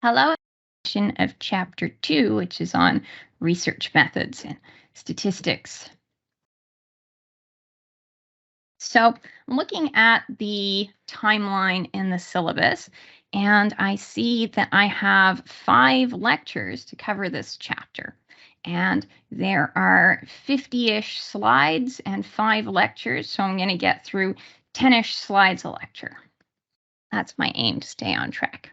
Hello, section of chapter 2, which is on research methods and statistics. So I'm looking at the timeline in the syllabus, and I see that I have 5 lectures to cover this chapter. And there are 50-ish slides and 5 lectures, so I'm going to get through 10-ish slides a lecture. That's my aim, to stay on track.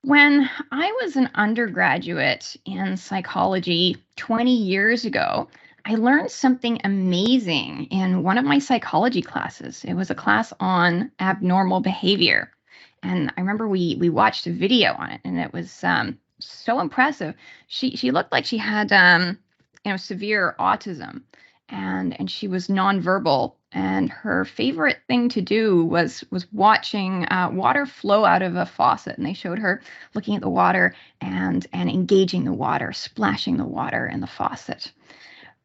When I was an undergraduate in psychology 20 years ago, I learned something amazing in one of my psychology classes. It was a class on abnormal behavior. And I remember we watched a video on it, and it was so impressive. She looked like she had severe autism, and she was nonverbal, and her favorite thing to do was watching water flow out of a faucet, and they showed her looking at the water and engaging the water, splashing the water in the faucet.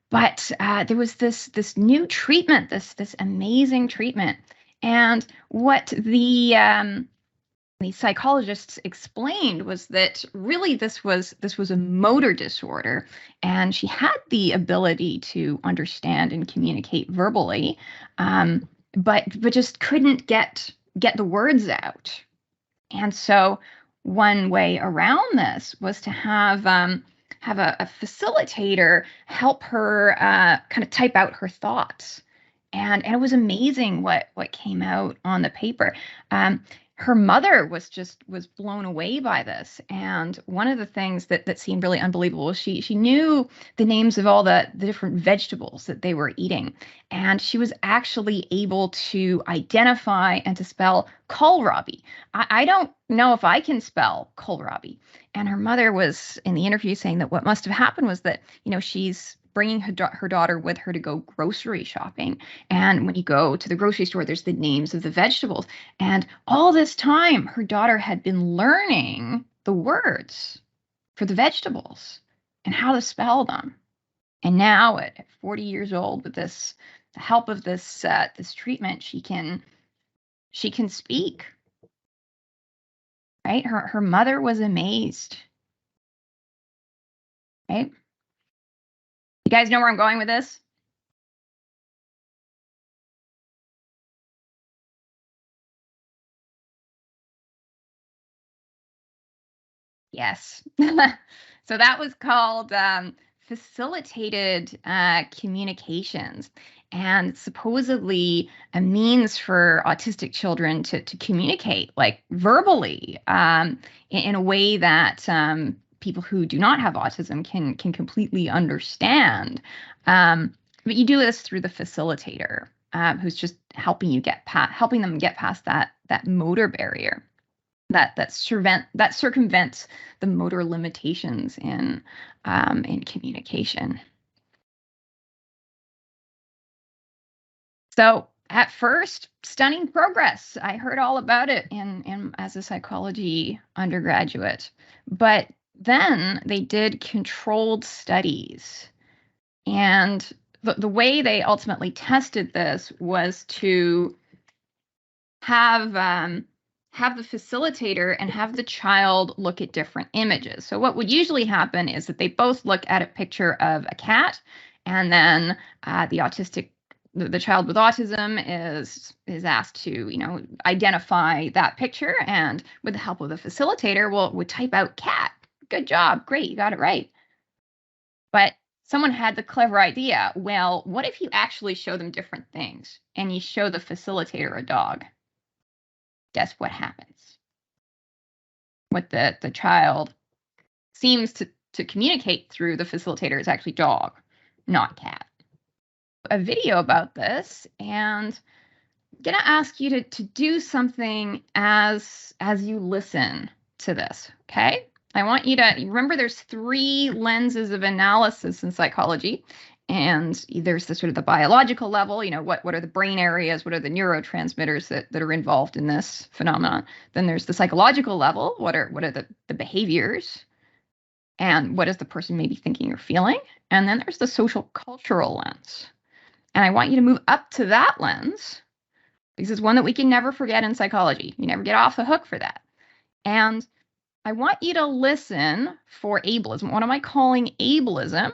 But there was this new treatment, this amazing treatment, and what the psychologists explained was that really this was a motor disorder, and she had the ability to understand and communicate verbally, but just couldn't get the words out. And so one way around this was to have a facilitator help her kind of type out her thoughts. And it was amazing what came out on the paper. Her mother was blown away by this. And one of the things that seemed really unbelievable was she knew the names of all the different vegetables that they were eating. And she was actually able to identify and to spell kohlrabi. I don't know if I can spell kohlrabi. And her mother was in the interview saying that what must have happened was that, she's bringing her daughter with her to go grocery shopping. And when you go to the grocery store, there's the names of the vegetables. And all this time, her daughter had been learning the words for the vegetables and how to spell them. And now at 40 years old, with the help of this treatment, she can speak. Right? Her mother was amazed. Right? You guys know where I'm going with this? Yes. So that was called facilitated communications, and supposedly a means for autistic children to communicate, like verbally, in a way that people who do not have autism can completely understand. But you do this through the facilitator, who's just helping them get past that motor barrier that circumvents the motor limitations in communication. So at first, stunning progress. I heard all about it in as a psychology undergraduate, but then they did controlled studies, and the way they ultimately tested this was to have the facilitator and have the child look at different images. So what would usually happen is that they both look at a picture of a cat, and then the child with autism is asked to identify that picture, and with the help of the facilitator would type out cat. Good job, great, you got it right. But someone had the clever idea, well, what if you actually show them different things and you show the facilitator a dog? Guess what happens? What the child seems to communicate through the facilitator is actually dog, not cat. A video about this, and I'm gonna ask you to do something as you listen to this, okay? I want you to remember there's 3 lenses of analysis in psychology. And there's the sort of the biological level, what are the brain areas, what are the neurotransmitters that are involved in this phenomenon. Then there's the psychological level, what are the behaviors, and what is the person maybe thinking or feeling. And then there's the social cultural lens. And I want you to move up to that lens, because it's one that we can never forget in psychology. You never get off the hook for that. And I want you to listen for ableism. What am I calling ableism?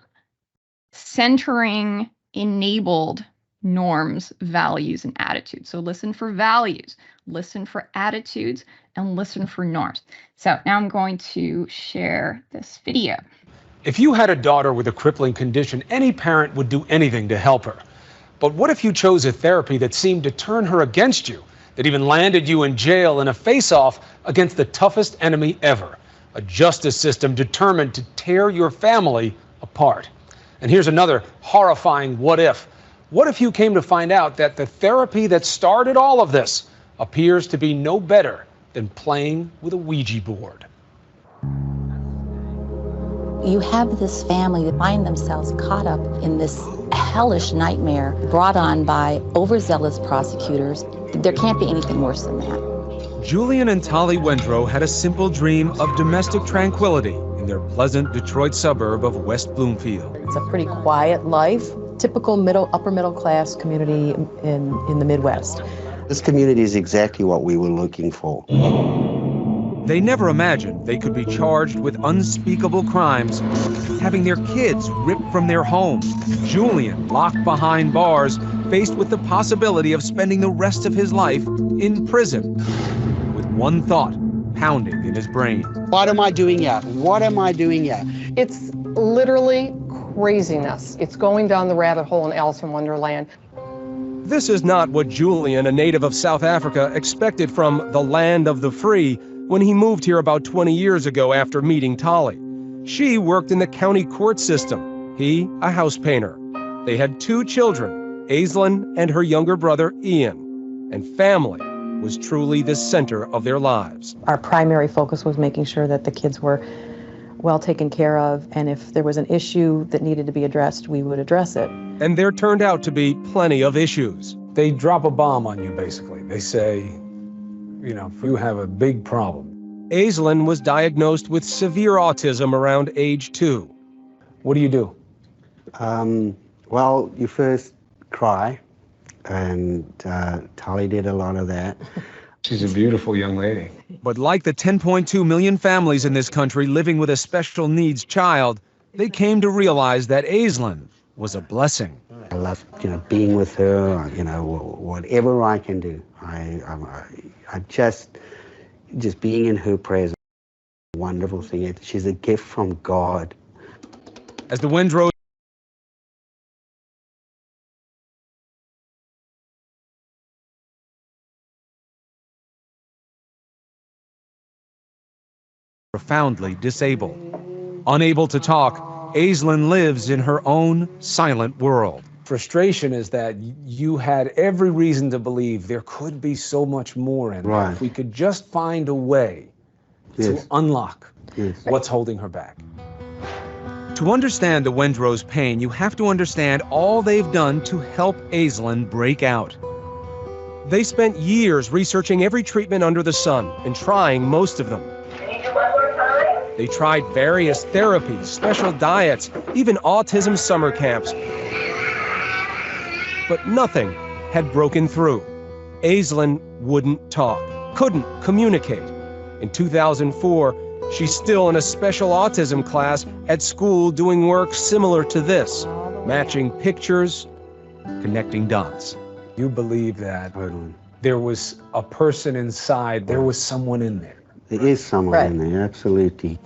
Centering enabled norms, values, and attitudes. So listen for values, listen for attitudes, and listen for norms. So now I'm going to share this video. If you had a daughter with a crippling condition, any parent would do anything to help her. But what if you chose a therapy that seemed to turn her against you, that even landed you in jail in a face-off against the toughest enemy ever, a justice system determined to tear your family apart? And here's another horrifying what if. What if you came to find out that the therapy that started all of this appears to be no better than playing with a Ouija board? You have this family that find themselves caught up in this hellish nightmare brought on by overzealous prosecutors. There can't be anything worse than that. Julian and Tolly Wendrow had a simple dream of domestic tranquility in their pleasant Detroit suburb of West Bloomfield. It's a pretty quiet life, typical upper middle class community in the Midwest. This community is exactly what we were looking for. They never imagined they could be charged with unspeakable crimes, having their kids ripped from their home. Julian, locked behind bars, faced with the possibility of spending the rest of his life in prison, with one thought pounding in his brain. What am I doing here? What am I doing here? It's literally craziness. It's going down the rabbit hole in Alice in Wonderland. This is not what Julian, a native of South Africa, expected from the land of the free when he moved here about 20 years ago after meeting Tolly. She worked in the county court system, he a house painter. They had 2 children, Aislinn and her younger brother Ian, and family was truly the center of their lives. Our primary focus was making sure that the kids were well taken care of, and if there was an issue that needed to be addressed, we would address it. And there turned out to be plenty of issues. They drop a bomb on you, basically. They say, you have a big problem. Aislinn was diagnosed with severe autism around age 2. What do you do? Well, you first cry, and Tolly did a lot of that. She's a beautiful young lady. But like the 10.2 million families in this country living with a special needs child, they came to realize that Aislinn was a blessing. I love, being with her, whatever I can do. I just being in her presence, a wonderful thing. She's a gift from God. As the Wendrow profoundly disabled. Unable to talk, Aislinn lives in her own silent world. Frustration is that you had every reason to believe there could be so much more in there. If we could just find a way to unlock what's holding her back. To understand the Wendrow's pain, you have to understand all they've done to help Aislinn break out. They spent years researching every treatment under the sun and trying most of them. They tried various therapies, special diets, even autism summer camps. But nothing had broken through. Aislinn wouldn't talk, couldn't communicate. In 2004, she's still in a special autism class at school doing work similar to this, matching pictures, connecting dots. You believe that there was a person inside, there was someone in there. There is someone in there, absolutely.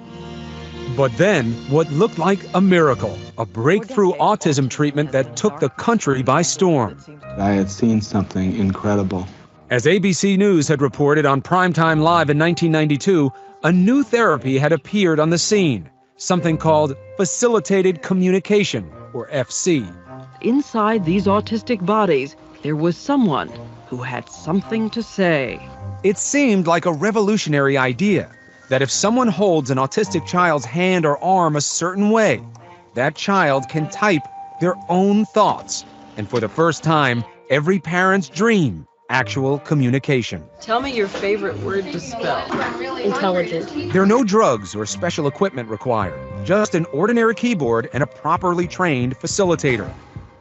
But then, what looked like a miracle, a breakthrough autism treatment that took the country by storm. I had seen something incredible. As ABC News had reported on Primetime Live in 1992, a new therapy had appeared on the scene, something called facilitated communication, or FC. Inside these autistic bodies, there was someone who had something to say. It seemed like a revolutionary idea, that if someone holds an autistic child's hand or arm a certain way, that child can type their own thoughts. And for the first time, every parent's dream, actual communication. Tell me your favorite word to spell. Intelligent. There are no drugs or special equipment required, just an ordinary keyboard and a properly trained facilitator.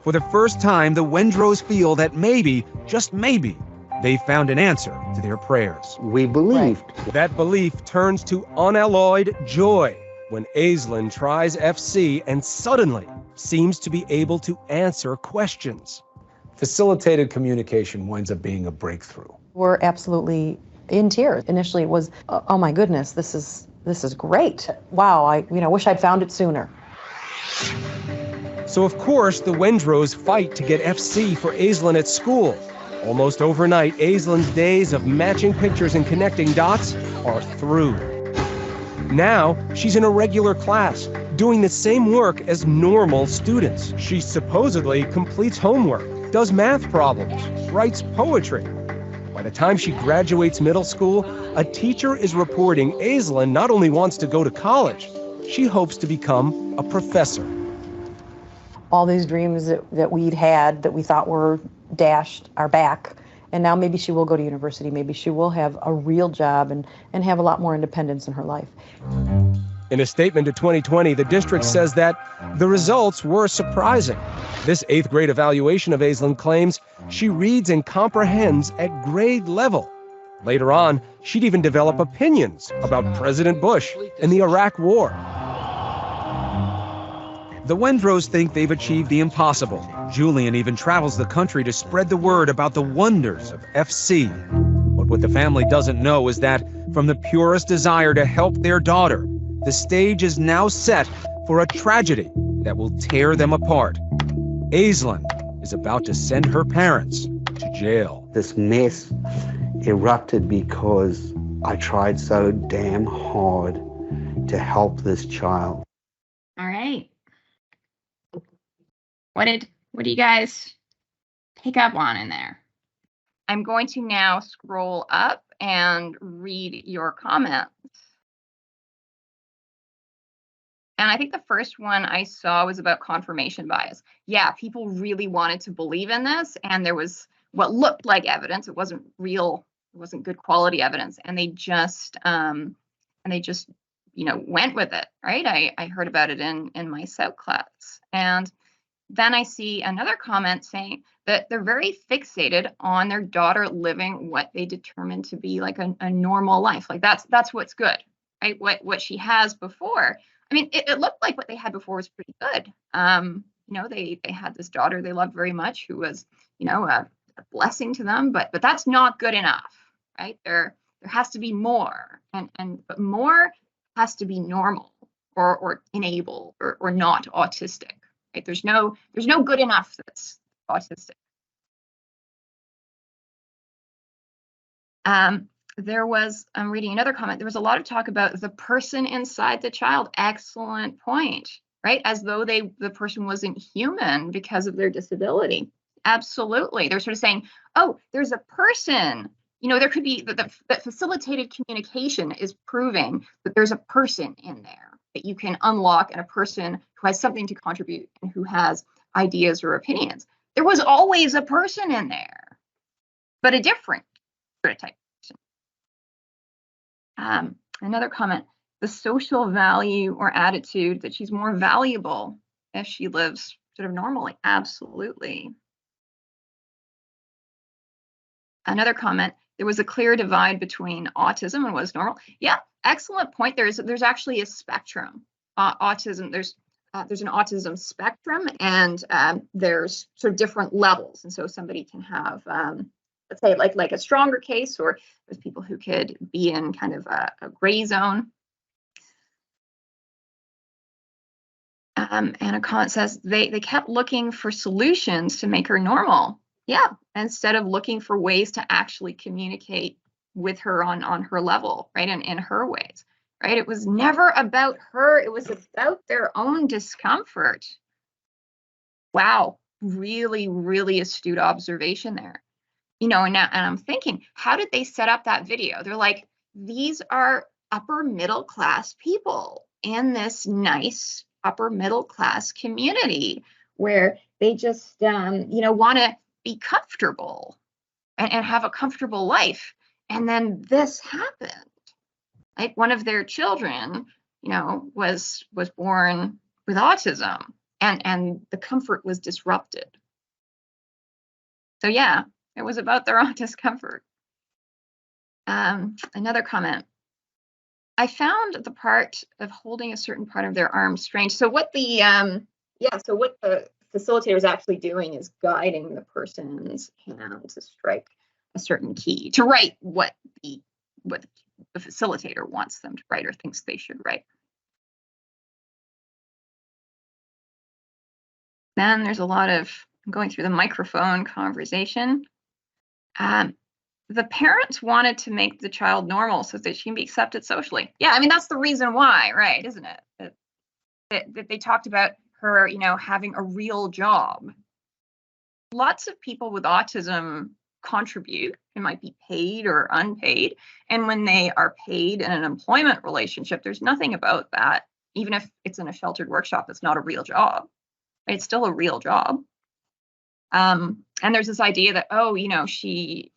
For the first time, the Wendrows feel that maybe, just maybe, they found an answer to their prayers. We believed. That belief turns to unalloyed joy when Aislinn tries FC and suddenly seems to be able to answer questions. Facilitated communication winds up being a breakthrough. We're absolutely in tears. Initially it was, oh my goodness, this is great. Wow, I wish I'd found it sooner. So of course the Wendros fight to get FC for Aislinn at school. Almost overnight, Aislinn's days of matching pictures and connecting dots are through. Now, she's in a regular class, doing the same work as normal students. She supposedly completes homework, does math problems, writes poetry. By the time she graduates middle school, a teacher is reporting Aislinn not only wants to go to college, she hopes to become a professor. All these dreams that we'd had that we thought were dashed are back. And now maybe she will go to university. Maybe she will have a real job and have a lot more independence in her life. In a statement to 2020, the district says that the results were surprising. This 8th grade evaluation of Aislinn claims she reads and comprehends at grade level. Later on, she'd even develop opinions about President Bush and the Iraq War. The Wendros think they've achieved the impossible. Julian even travels the country to spread the word about the wonders of FC. But what the family doesn't know is that, from the purest desire to help their daughter, the stage is now set for a tragedy that will tear them apart. Aislinn is about to send her parents to jail. This mess erupted because I tried so damn hard to help this child. All right. What do you guys pick up on in there? I'm going to now scroll up and read your comments. And I think the first one I saw was about confirmation bias. Yeah, people really wanted to believe in this, and there was what looked like evidence. It wasn't real, it wasn't good quality evidence, and they just went with it, right? I heard about it in my South class. And then I see another comment saying that they're very fixated on their daughter living what they determine to be like a normal life. Like that's what's good, right? What she has before. I mean, it looked like what they had before was pretty good. They had this daughter they loved very much who was, a blessing to them, but that's not good enough, right? There has to be more, but more has to be normal or enabled or not autistic. Right? There's no good enough that's autistic. I'm reading another comment. There was a lot of talk about the person inside the child. Excellent point, right? As though the person wasn't human because of their disability. Absolutely. They're sort of saying, oh, there's a person. There could be that facilitated communication is proving that there's a person in there that you can unlock, and a person who has something to contribute and who has ideas or opinions. There was always a person in there, but a different sort of type person. Another comment, the social value or attitude that she's more valuable if she lives sort of normally. Absolutely. Another comment, there was a clear divide between autism and what is normal. Yeah, excellent point. There's actually a spectrum. Autism, there's an autism spectrum, and there's sort of different levels. And so somebody can have, let's say, like a stronger case, or there's people who could be in kind of a gray zone. And a comment says they kept looking for solutions to make her normal. Yeah, instead of looking for ways to actually communicate with her on her level, right, and in her ways, right? It was never about her. It was about their own discomfort. Wow, really, really astute observation there. And I'm thinking, how did they set up that video? They're like, these are upper middle class people in this nice upper middle class community where they just, want to be comfortable and have a comfortable life. And then this happened. Like one of their children, was born with autism, and the comfort was disrupted. So yeah, It was about their own discomfort. Another comment. I found the part of holding a certain part of their arm strange. So what the facilitator is actually doing is guiding the person's hand to strike a certain key, to write what the facilitator wants them to write or thinks they should write. Then there's a lot of, I'm going through the microphone conversation. The parents wanted to make the child normal so that she can be accepted socially. Yeah, I mean, that's the reason why, right, isn't it? That they talked about her, you know, having a real job. Lots of people with autism contribute. It might be paid or unpaid. And when they are paid in an employment relationship, there's nothing about that. Even if it's in a sheltered workshop, it's not a real job. It's still a real job. And there's this idea that, oh, you know, she's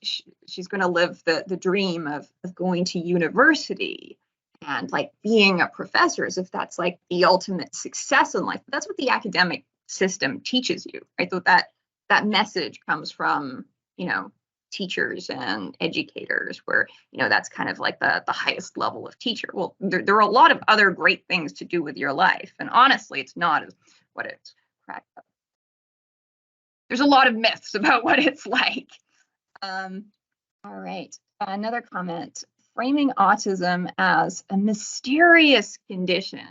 going to live the dream of going to university and like being a professor, as if that's like the ultimate success in life. That's what the academic system teaches you, right? So that message comes from, you know, teachers and educators, where, you know, that's kind of like the highest level of teacher. Well, there are a lot of other great things to do with your life, and honestly, it's not what it's cracked up. There's a lot of myths about what it's like. All right, another comment. Framing autism as a mysterious condition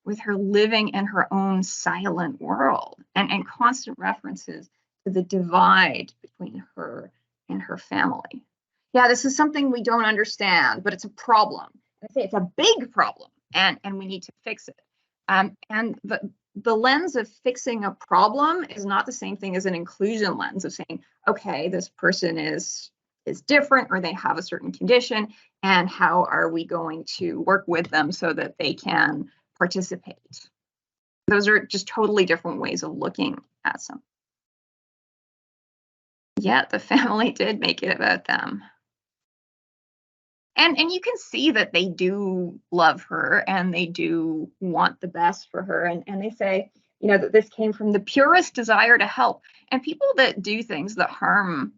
with her living in her own silent world, and constant references to the divide between her and her family. Yeah, this is something we don't understand, but it's a problem. I say it's a big problem, and we need to fix it. And the lens of fixing a problem is not the same thing as an inclusion lens of saying, okay, this person is different, or they have a certain condition, and how are we going to work with them so that they can participate? Those are just totally different ways of looking at something. Yeah, the family did make it about them. And you can see that they do love her and they do want the best for her. And they say, you know, that this came from the purest desire to help. And people that do things that harm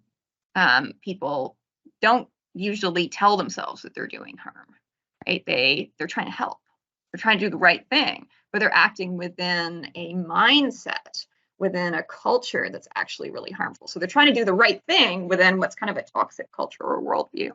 people don't usually tell themselves that they're doing harm, right? They're trying to help. They're trying to do the right thing, but they're acting within a mindset, within a culture that's actually really harmful. So they're trying to do the right thing within what's kind of a toxic culture or worldview.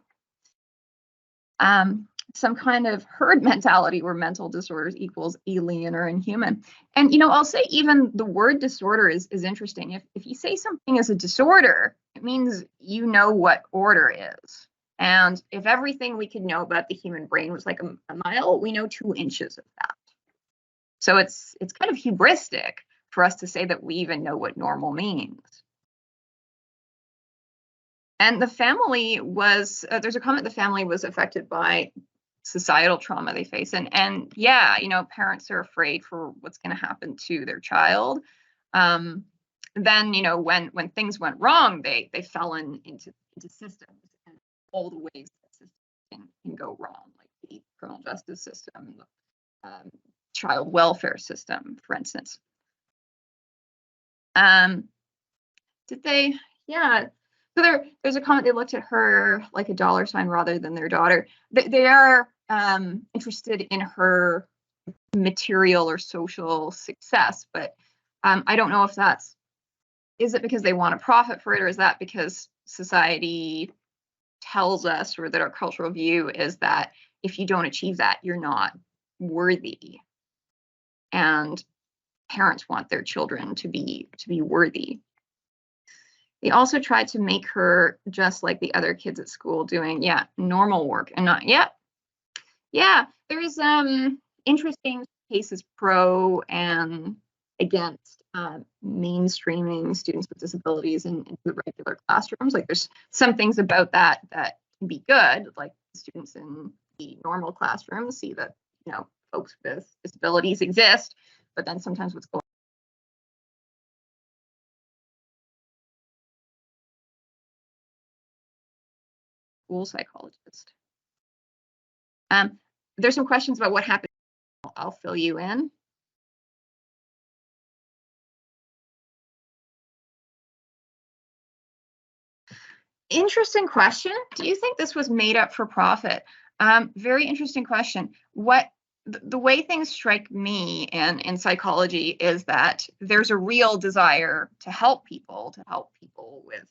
Some kind of herd mentality where mental disorders equals alien or inhuman. And, you know, I'll say even the word disorder is interesting. If you say something is a disorder, it means you know what order is. And if everything we could know about the human brain was like a mile, we know 2 inches of that. So it's kind of hubristic for us to say that we even know what normal means. And the family was, there's a comment, the family was affected by societal trauma they face. And yeah, you know, parents are afraid for what's going to happen to their child. Then, you know, when things went wrong, they fell into systems, and all the ways that systems can go wrong, like the criminal justice system, the child welfare system, for instance. Did they? Yeah. So there's a comment, they looked at her like a dollar sign rather than their daughter. They are interested in her material or social success, but I don't know if is it because they want to profit for it, or is that because society tells us, or that our cultural view is that if you don't achieve that, you're not worthy. And parents want their children to be worthy. They also tried to make her just like the other kids at school, doing normal work and not there's interesting cases pro and against mainstreaming students with disabilities in the regular classrooms. Like there's some things about that can be good, like students in the normal classroom see that, you know, folks with disabilities exist, but then sometimes what's going school psychologist. There's some questions about what happened. I'll fill you in. Interesting question. Do you think this was made up for profit? Very interesting question. The way things strike me in psychology is that there's a real desire to help people with,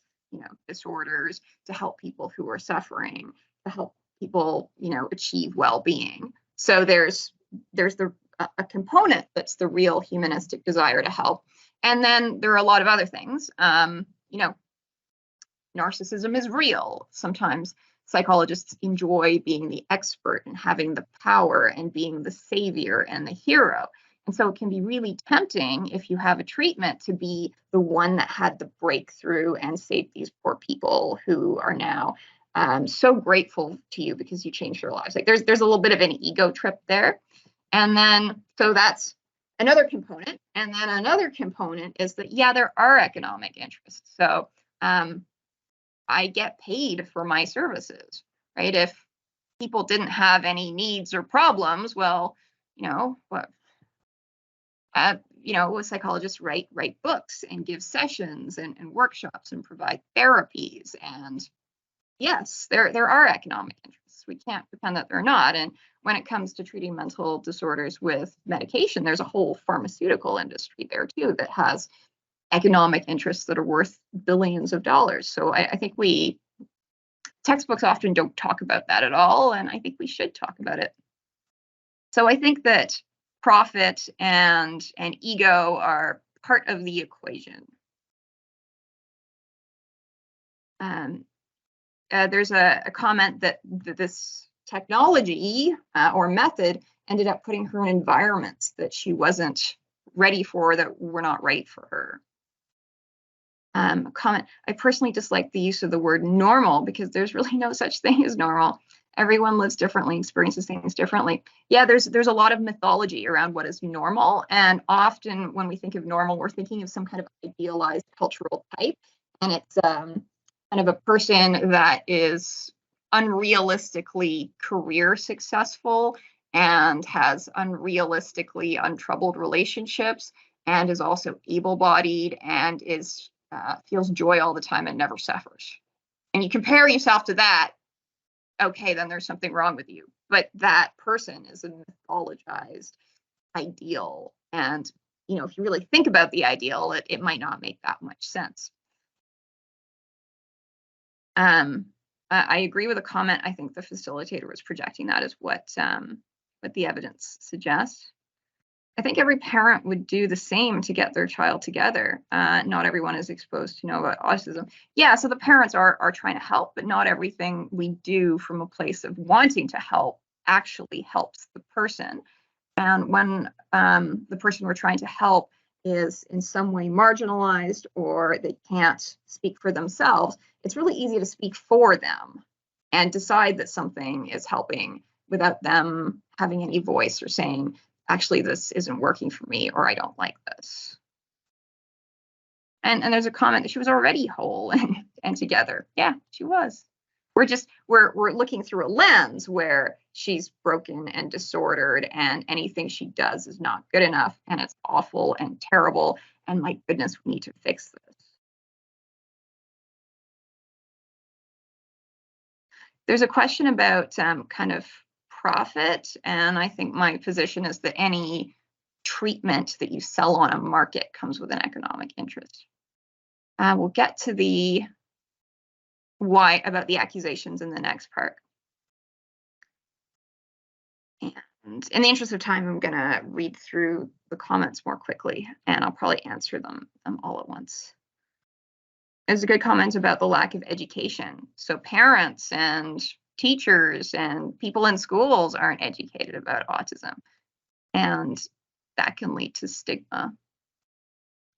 disorders, to help people who are suffering, to help people, achieve well-being. So there's a component that's the real humanistic desire to help. And then there are a lot of other things. Narcissism is real. Sometimes psychologists enjoy being the expert and having the power and being the savior and the hero. And so it can be really tempting, if you have a treatment, to be the one that had the breakthrough and saved these poor people who are now so grateful to you because you changed their lives. Like there's a little bit of an ego trip there. And then, so that's another component. And then another component is that, yeah, there are economic interests. So I get paid for my services, right? If people didn't have any needs or problems, well, psychologists write books and give sessions and workshops and provide therapies. And yes, there are economic interests. We can't pretend that they're not. And when it comes to treating mental disorders with medication, there's a whole pharmaceutical industry there too that has economic interests that are worth billions of dollars. So I think textbooks often don't talk about that at all, and I think we should talk about it. So I think that profit and ego are part of the equation. There's a comment that this technology or method ended up putting her in environments that she wasn't ready for, that were not right for her. Comment, I personally dislike the use of the word normal because there's really no such thing as normal. Everyone lives differently, experiences things differently. Yeah, there's a lot of mythology around what is normal. And often when we think of normal, we're thinking of some kind of idealized cultural type. And it's kind of a person that is unrealistically career successful and has unrealistically untroubled relationships and is also able-bodied and is feels joy all the time and never suffers. And you compare yourself to that, okay, then there's something wrong with you. But that person is a mythologized ideal. And, if you really think about the ideal, it might not make that much sense. I agree with a comment. I think the facilitator was projecting that as what the evidence suggests. I think every parent would do the same to get their child together. Not everyone is exposed to know about autism. Yeah, so the parents are trying to help, but not everything we do from a place of wanting to help actually helps the person. And when the person we're trying to help is in some way marginalized or they can't speak for themselves, it's really easy to speak for them and decide that something is helping without them having any voice or saying, actually, this isn't working for me, or I don't like this. And there's a comment that she was already whole and together. Yeah, she was. We're looking through a lens where she's broken and disordered, and anything she does is not good enough, and it's awful and terrible, and my goodness, we need to fix this. There's a question about kind of profit, and I think my position is that any treatment that you sell on a market comes with an economic interest. We'll get to the why about the accusations in the next part. And in the interest of time, I'm going to read through the comments more quickly, and I'll probably answer them all at once. There's a good comment about the lack of education. So parents and teachers and people in schools aren't educated about autism, and that can lead to stigma.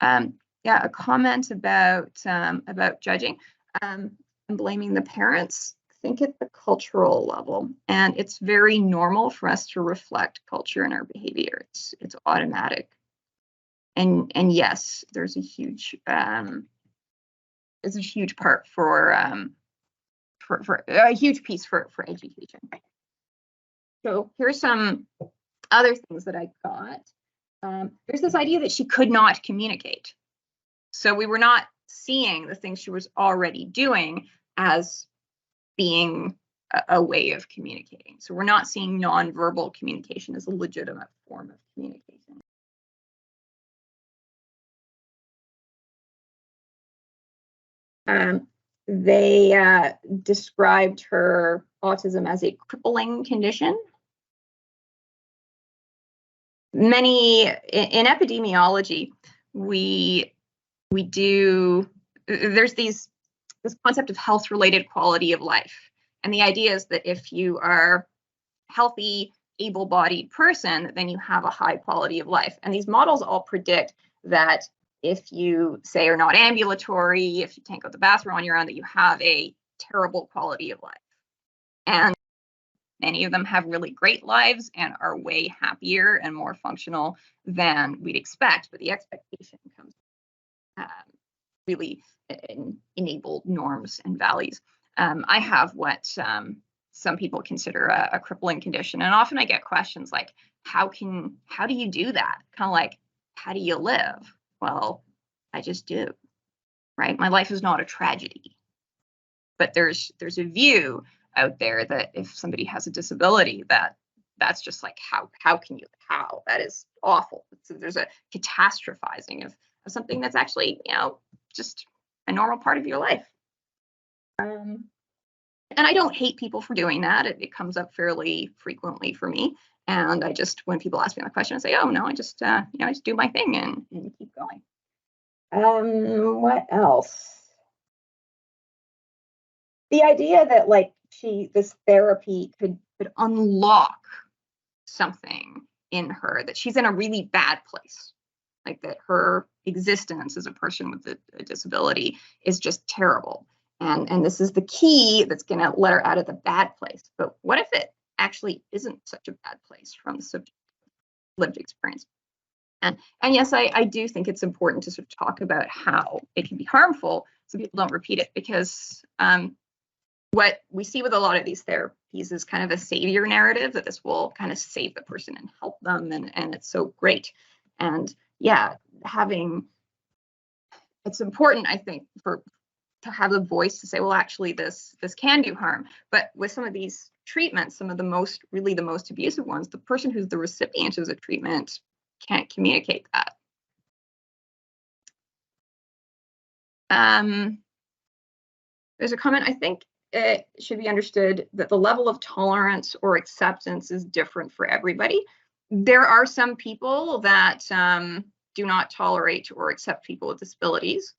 Yeah, a comment about judging and blaming the parents. Think at the cultural level, and it's very normal for us to reflect culture in our behavior. It's automatic, and yes, there's a huge part for a huge piece for education. So here's some other things that I got. There's this idea that she could not communicate. So we were not seeing the things she was already doing, as being a way of communicating. So we're not seeing nonverbal communication as a legitimate form of communication. They described her autism as a crippling condition. In epidemiology, there's this concept of health-related quality of life. And the idea is that if you are a healthy, able-bodied person, then you have a high quality of life. And these models all predict that if you, say, are not ambulatory, if you can't go to the bathroom on your own, that you have a terrible quality of life. And many of them have really great lives and are way happier and more functional than we'd expect. But the expectation comes really enabled norms and values. I have what some people consider a crippling condition, and often I get questions like, how do you do that? Kind of like, how do you live? Well, I just do, right? My life is not a tragedy. But there's a view out there that if somebody has a disability, that's just like, how can you, that is awful. So there's a catastrophizing of something that's actually, just a normal part of your life. And I don't hate people for doing that. It comes up fairly frequently for me. And when people ask me that question, I say, oh no, I just do my thing and keep going. What else? The idea that this therapy could unlock something in her, that she's in a really bad place, like that her existence as a person with a disability is just terrible. And this is the key that's going to let her out of the bad place. But what if it actually isn't such a bad place from the subjective lived experience? And yes, I do think it's important to sort of talk about how it can be harmful so people don't repeat it, because what we see with a lot of these therapies is kind of a savior narrative, that this will kind of save the person and help them, and it's so great. And yeah, it's important, I think, to have the voice to say, well, actually this can do harm. But with some of these treatments, some of the most abusive ones, the person who's the recipient of the treatment can't communicate that. There's a comment, I think it should be understood that the level of tolerance or acceptance is different for everybody. There are some people that do not tolerate or accept people with disabilities.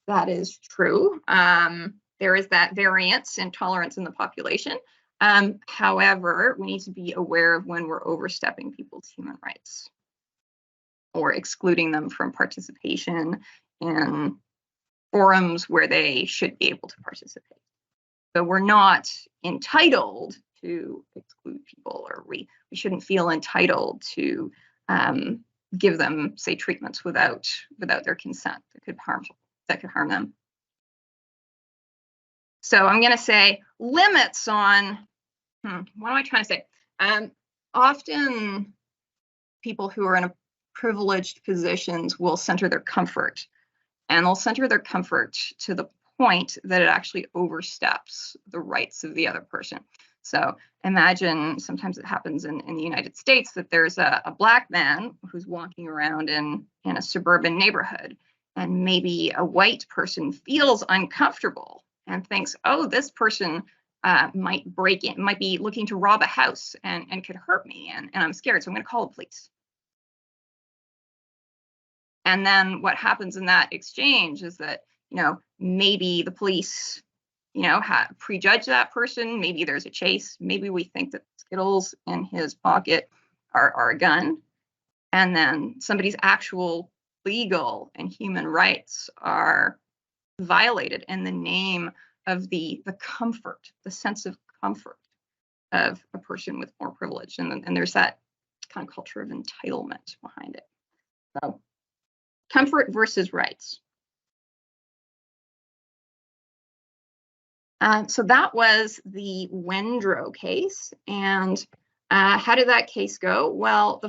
That is true. There is that variance in tolerance in the population. However, we need to be aware of when we're overstepping people's human rights or excluding them from participation in forums where they should be able to participate. So we're not entitled to exclude people, or we shouldn't feel entitled to give them, say, treatments without their consent that could harm them. So I'm going to say limits on, what am I trying to say? Often people who are in a privileged positions will center their comfort, and they'll center their comfort to the point that it actually oversteps the rights of the other person. So imagine, sometimes it happens in the United States, that there's a Black man who's walking around in a suburban neighborhood, and maybe a white person feels uncomfortable and thinks, oh, this person might be looking to rob a house and could hurt me, and I'm scared, so I'm going to call the police. And then what happens in that exchange is that, maybe the police, prejudge that person. Maybe there's a chase. Maybe we think that Skittles in his pocket are a gun. And then somebody's actual legal and human rights are violated in the name of the comfort, the sense of comfort of a person with more privilege. And there's that kind of culture of entitlement behind it. So comfort versus rights. So that was the Wendrow case. And how did that case go? Well,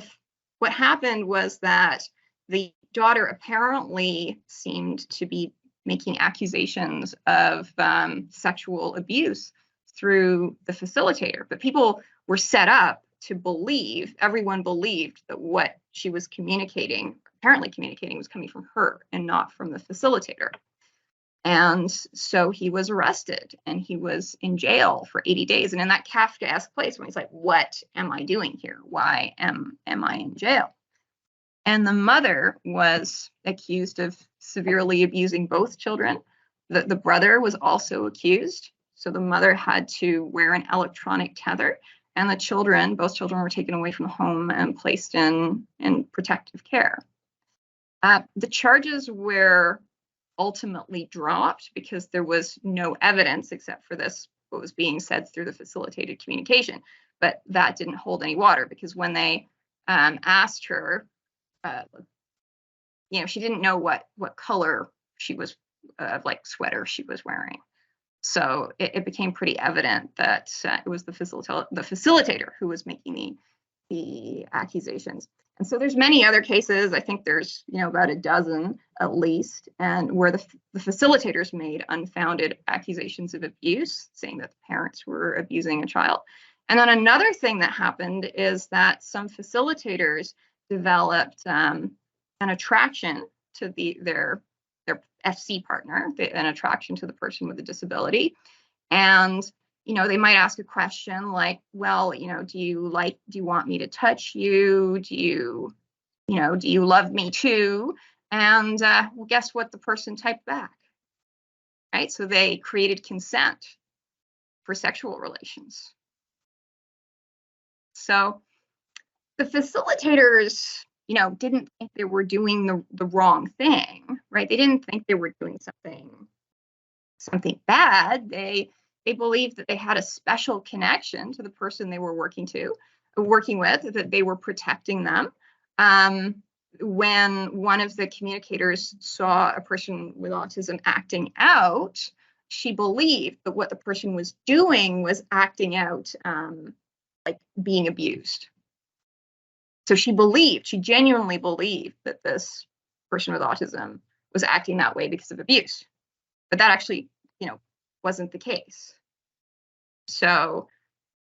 what happened was that the daughter apparently seemed to be making accusations of sexual abuse through the facilitator. But people were set up to believe, everyone believed that what she was communicating, apparently communicating, was coming from her and not from the facilitator. And so he was arrested and he was in jail for 80 days. And in that Kafkaesque place when he's like, what am I doing here? Why am I in jail? And the mother was accused of severely abusing both children. The brother was also accused. So the mother had to wear an electronic tether, and the children, both children, were taken away from the home and placed in protective care. The charges were ultimately dropped because there was no evidence except for this, what was being said through the facilitated communication. But that didn't hold any water, because when they asked her, she didn't know what color she was, like sweater she was wearing. So it became pretty evident that it was the facilitator who was making the accusations. And so there's many other cases. I think there's about a dozen at least, and where the facilitators made unfounded accusations of abuse, saying that the parents were abusing a child. And then another thing that happened is that some facilitators developed an attraction to their FC partner, an attraction to the person with a disability. And they might ask a question like, well, do you want me to touch you? Do you love me too? And well, guess what the person typed back, right? So they created consent for sexual relations. So the facilitators, didn't think they were doing the wrong thing, right? They didn't think they were doing something bad. They believed that they had a special connection to the person they were working with, that they were protecting them. When one of the communicators saw a person with autism acting out, she believed that what the person was doing was acting out, like being abused. So she genuinely believed that this person with autism was acting that way because of abuse. But that actually, wasn't the case. So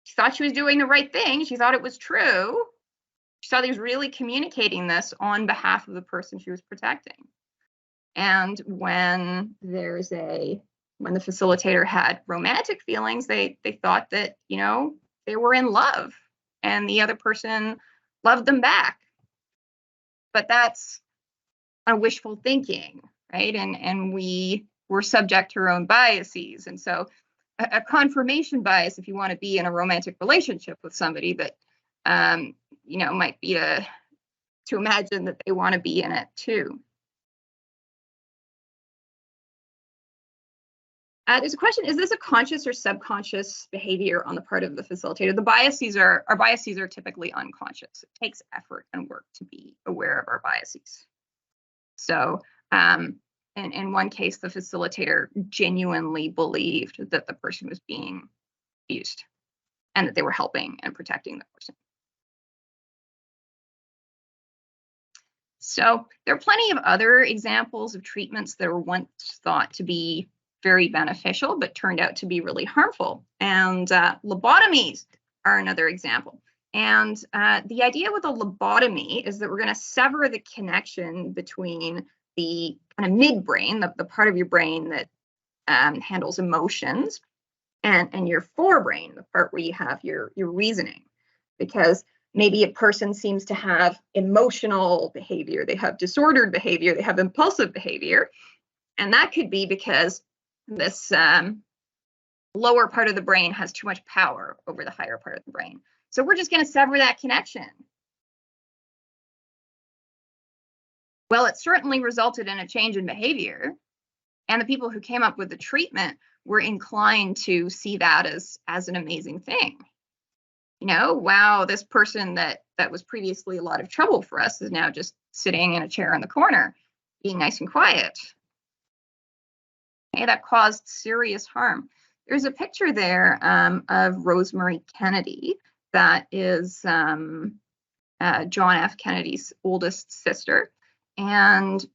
she thought she was doing the right thing. She thought it was true. She thought he was really communicating this on behalf of the person she was protecting. And when the facilitator had romantic feelings, they thought that, they were in love and the other person loved them back. But that's a wishful thinking, right? And we were subject to our own biases. And so a confirmation bias, if you want to be in a romantic relationship with somebody, that might be to imagine that they want to be in it too. There's a question: is this a conscious or subconscious behavior on the part of the facilitator? Our biases are typically unconscious. It takes effort and work to be aware of our biases. So in one case, the facilitator genuinely believed that the person was being abused and that they were helping and protecting the person. So there are plenty of other examples of treatments that were once thought to be very beneficial, but turned out to be really harmful. And lobotomies are another example. And the idea with a lobotomy is that we're going to sever the connection between the kind of midbrain, the part of your brain that handles emotions, and your forebrain, the part where you have your reasoning. Because maybe a person seems to have emotional behavior, they have disordered behavior, they have impulsive behavior, and that could be because this lower part of the brain has too much power over the higher part of the brain. So we're just going to sever that connection. Well, it certainly resulted in a change in behavior, and the people who came up with the treatment were inclined to see that as an amazing thing. Wow, this person that was previously a lot of trouble for us is now just sitting in a chair in the corner, being nice and quiet. Okay, that caused serious harm. There's a picture there of Rosemary Kennedy, that is John F. Kennedy's oldest sister. And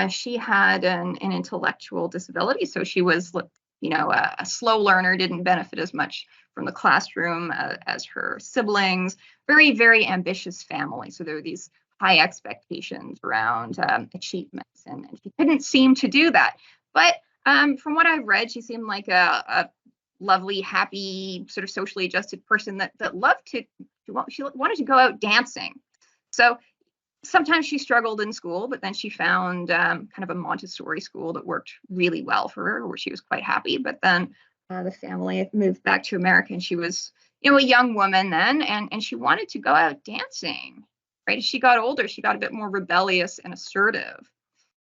She had an intellectual disability, so she was, a slow learner, didn't benefit as much from the classroom as her siblings. Very, very ambitious family. So there were these high expectations around achievements, and she couldn't seem to do that. But from what I've read, she seemed like a lovely, happy, sort of socially adjusted person that loved she wanted to go out dancing. So sometimes she struggled in school, but then she found kind of a Montessori school that worked really well for her, where she was quite happy. But then the family moved back to America, and she was, a young woman then, and she wanted to go out dancing. Right? As she got older, she got a bit more rebellious and assertive.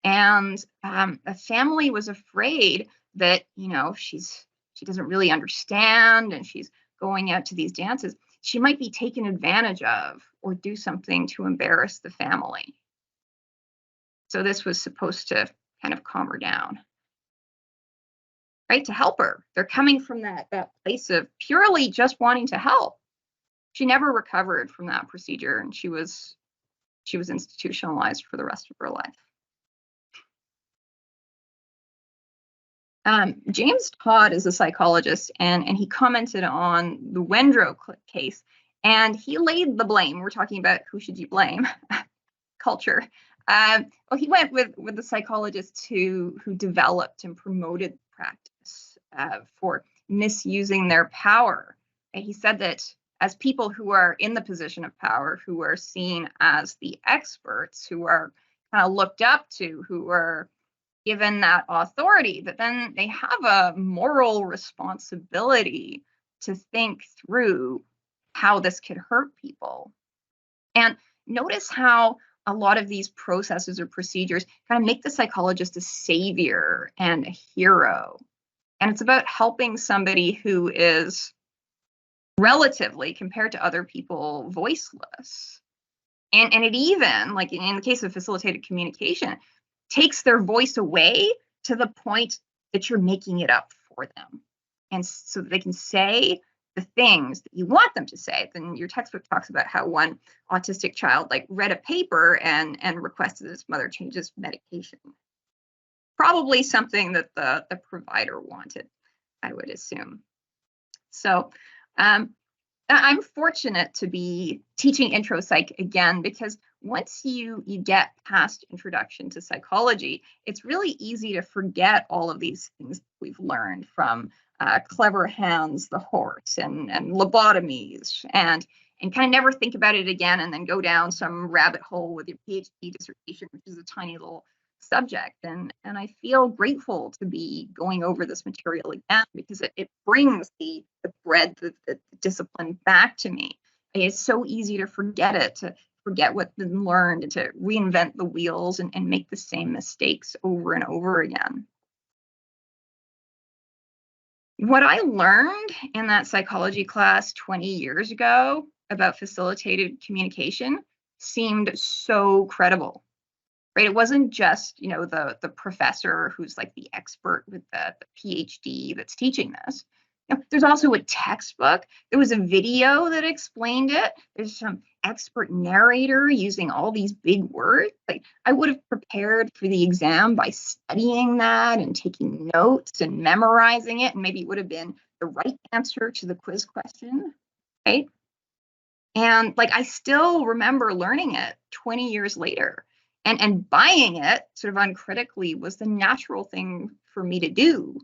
And the family was afraid that, she doesn't really understand, and she's going out to these dances, she might be taken advantage of or do something to embarrass the family. So this was supposed to kind of calm her down, right? To help her. They're coming from that place of purely just wanting to help. She never recovered from that procedure, and she was institutionalized for the rest of her life. James Todd is a psychologist, and he commented on the Wendrow case, and he laid the blame. We're talking about who should you blame culture. Well, he went with the psychologists who developed and promoted practice for misusing their power. And he said that as people who are in the position of power, who are seen as the experts, who are kind of looked up to, who are given that authority, that then they have a moral responsibility to think through how this could hurt people. And notice how a lot of these processes or procedures kind of make the psychologist a savior and a hero. And it's about helping somebody who is relatively, compared to other people, voiceless. And it even, like in the case of facilitated communication, takes their voice away to the point that you're making it up for them. And so they can say the things that you want them to say. Then your textbook talks about how one autistic child read a paper and requested his mother change his medication. Probably something that the provider wanted, I would assume. So I'm fortunate to be teaching intro psych again, because once you get past introduction to psychology, it's really easy to forget all of these things we've learned from Clever Hands, the horse, and lobotomies, and kind of never think about it again, and then go down some rabbit hole with your PhD dissertation, which is a tiny little subject. And I feel grateful to be going over this material again, because it brings the breadth of the discipline back to me. It's so easy to forget it, to forget what's been learned, and to reinvent the wheels and make the same mistakes over and over again. What I learned in that psychology class 20 years ago about facilitated communication seemed so credible. Right? It wasn't just, the professor who's like the expert with the PhD that's teaching this. There's also a textbook. There was a video that explained it. There's some expert narrator using all these big words. I would have prepared for the exam by studying that and taking notes and memorizing it, and maybe it would have been the right answer to the quiz question, right? And I still remember learning it 20 years later. And buying it sort of uncritically was the natural thing for me to do,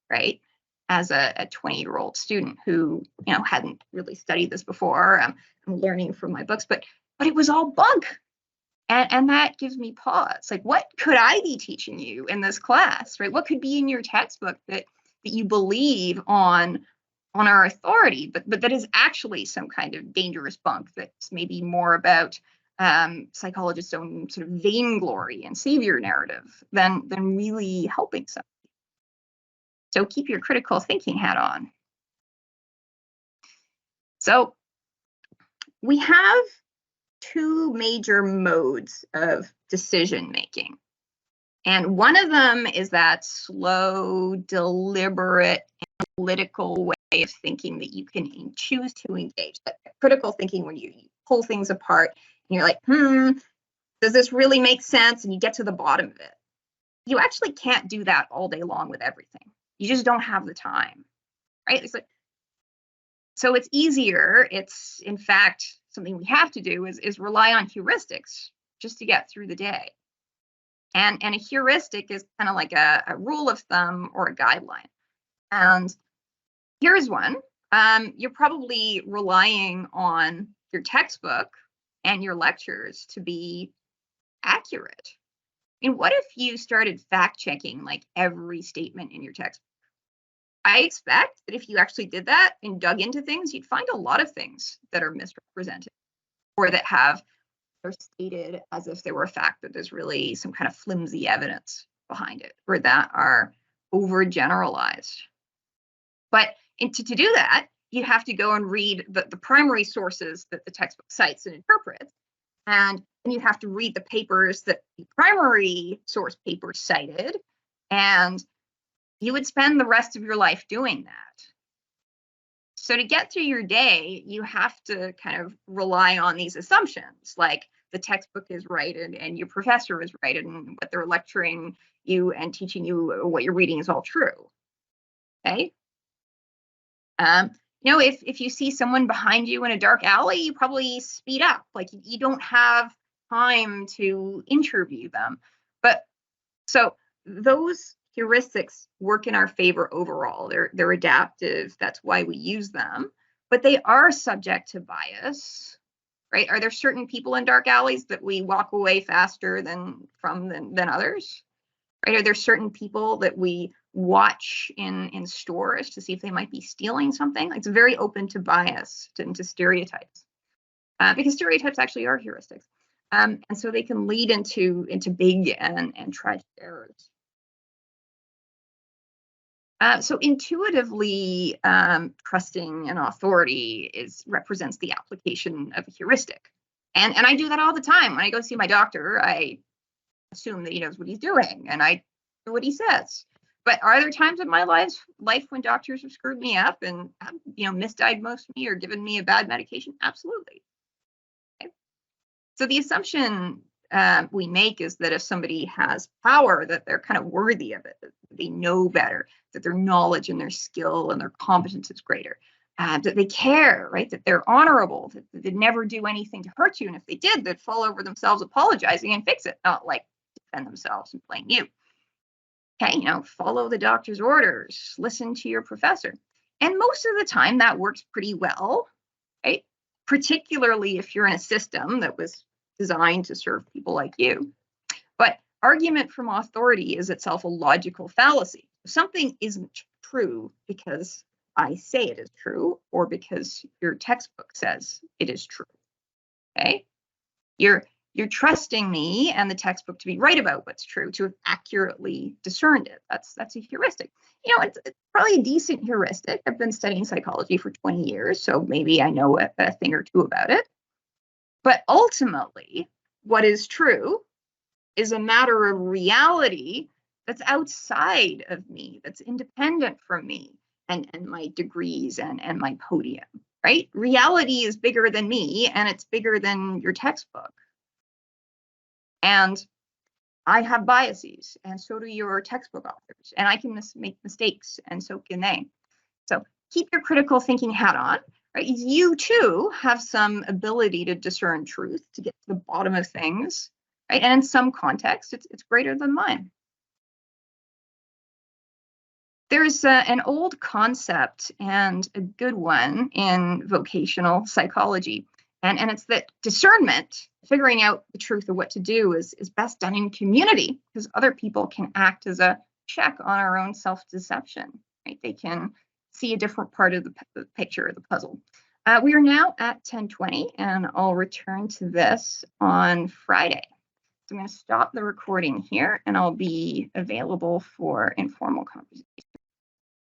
right? As a 20-year-old student who, hadn't really studied this before. I'm learning from my books, but it was all bunk. And that gives me pause. What could I be teaching you in this class, right? What could be in your textbook that you believe on our authority, but that is actually some kind of dangerous bunk that's maybe more about psychologists' own sort of vainglory and savior narrative than really helping somebody. So keep your critical thinking hat on. So we have two major modes of decision making. And one of them is that slow, deliberate, analytical way of thinking that you can choose to engage. That critical thinking, when you pull things apart and you're like, does this really make sense? And you get to the bottom of it. you actually can't do that all day long with everything. You just don't have the time, right? It's like, so it's easier. It's, in fact, something we have to do is rely on heuristics just to get through the day. And a heuristic is kind of like a rule of thumb or a guideline. And here's one. You're probably relying on your textbook and your lectures to be accurate. I mean, what if you started fact checking like every statement in your textbook? I expect that if you actually did that and dug into things, you'd find a lot of things that are misrepresented or that are stated as if they were a fact, but there's really some kind of flimsy evidence behind it, or that are overgeneralized. But to do that, you have to go and read the primary sources that the textbook cites and interprets, and then you have to read the papers that the primary source papers cited, and you would spend the rest of your life doing that. So to get through your day, you have to kind of rely on these assumptions, like the textbook is right and your professor is right and what they're lecturing you and teaching you what you're reading is all true. Okay. You know, if you see someone behind you in a dark alley, you probably speed up. Like you don't have time to interview them. But so those heuristics work in our favor overall. They're adaptive. That's why we use them. But they are subject to bias, right? Are there certain people in dark alleys that we walk away faster than others? Right? Are there certain people that we watch in stores to see if they might be stealing something? It's very open to bias, to stereotypes, because stereotypes actually are heuristics, and so they can lead into big and tragic errors. So intuitively, trusting an authority represents the application of a heuristic, and I do that all the time. When I go see my doctor, I assume that he knows what he's doing, and I do what he says. But are there times in my life when doctors have screwed me up and misdiagnosed me or given me a bad medication? Absolutely. Okay. So the assumption we make is that if somebody has power, that they're kind of worthy of it, that they know better, that their knowledge and their skill and their competence is greater, that they care, right? That they're honorable, that they'd never do anything to hurt you, and if they did, they'd fall over themselves apologizing and fix it, not like defend themselves and blame you. Okay, follow the doctor's orders, listen to your professor. And most of the time that works pretty well, right? Particularly if you're in a system that was designed to serve people like you. But argument from authority is itself a logical fallacy. Something isn't true because I say it is true or because your textbook says it is true. Okay? You're trusting me and the textbook to be right about what's true, to have accurately discerned it. That's a heuristic. It's probably a decent heuristic. I've been studying psychology for 20 years, so maybe I know a thing or two about it. But ultimately, what is true is a matter of reality that's outside of me, that's independent from me and my degrees and my podium, right? Reality is bigger than me, and it's bigger than your textbook. And I have biases, and so do your textbook authors, and I can make mistakes, and so can they. So keep your critical thinking hat on, right? You too have some ability to discern truth, to get to the bottom of things, right? And in some contexts, it's greater than mine. There's an old concept and a good one in vocational psychology. And it's that discernment, figuring out the truth of what to do, is best done in community, because other people can act as a check on our own self-deception, right? They can see a different part of the picture, the puzzle. We are now at 10:20, and I'll return to this on Friday. So I'm going to stop the recording here, and I'll be available for informal conversation.